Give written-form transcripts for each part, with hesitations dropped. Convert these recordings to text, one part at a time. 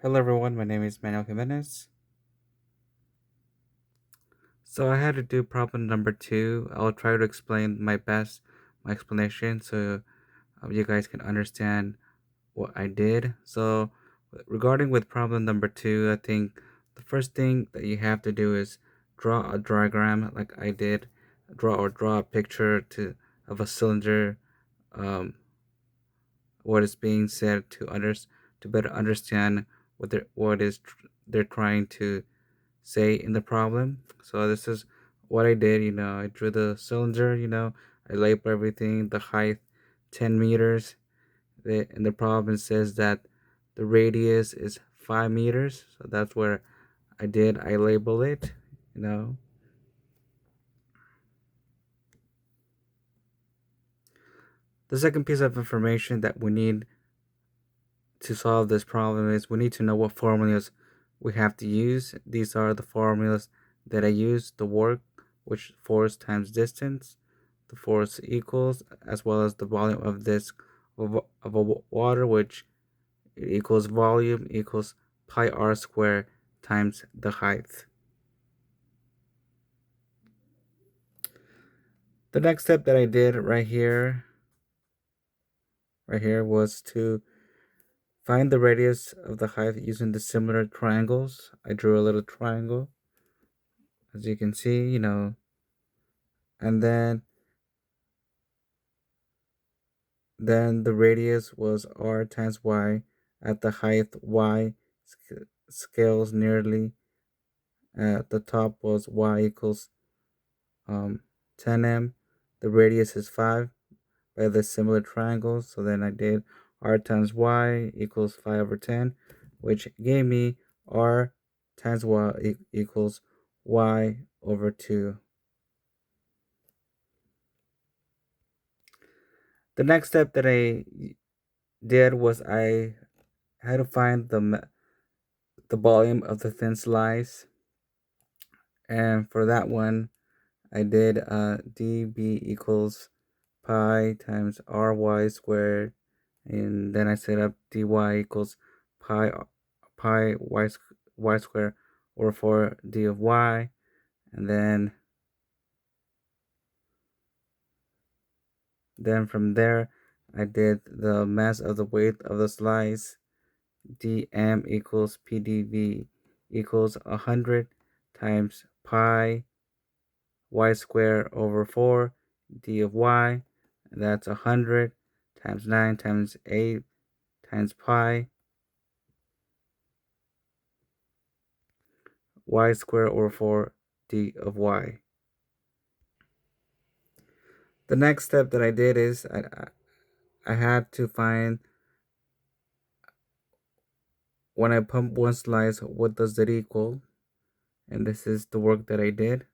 Hello everyone, my name is Manuel Jimenez. So I had to do problem number 2. I'll try to explain my explanation so you guys can understand what I did. So regarding with problem number 2, I think the first thing that you have to do is draw a diagram like I did. Draw a picture of a cylinder, um, what is being said to better understand they're trying to say in the problem. So this is what I did. I drew the cylinder. I labeled everything. The height, 10 meters. And the problem says that the radius is 5 meters. So that's where I label it. You know. The second piece of information that we need to solve this problem is we need to know what formulas we have to use. These are the formulas that I use: the work, which force times distance, the force equals, as well as the volume of this of a water, which equals volume equals pi r squared times the height. The next step that I did right here was to find the radius of the height using the similar triangles. I drew a little triangle, as you can see, and then the radius was r times y at the height y scales nearly at the top was y equals 10m. The radius is 5 by the similar triangles. So then I did r times y equals 5 over 10, which gave me r times y equals y over 2. The next step that I did was I had to find the volume of the thin slice, and for that one I did dB equals pi times ry squared, and then I set up dy equals pi pi y squared over 4 d of y, and then from there I did the mass of the weight of the slice. dm equals pdv equals 100 times pi y squared over 4 d of y, and that's 100 times 9 times 8 times pi y squared over 4 d of y. The next step that I did is I had to find, when I pump one slice, what does it equal? And this is the work that I did.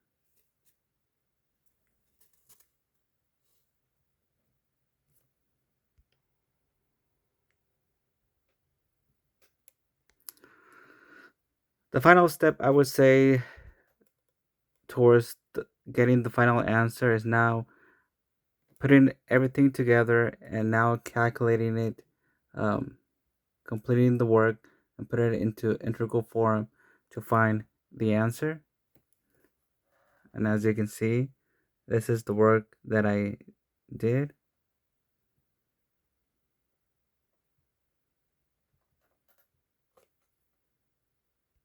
The final step, I would say, towards getting the final answer is now putting everything together and now calculating it, um, completing the work, and put it into integral form to find the answer. And as you can see, this is the work that I did.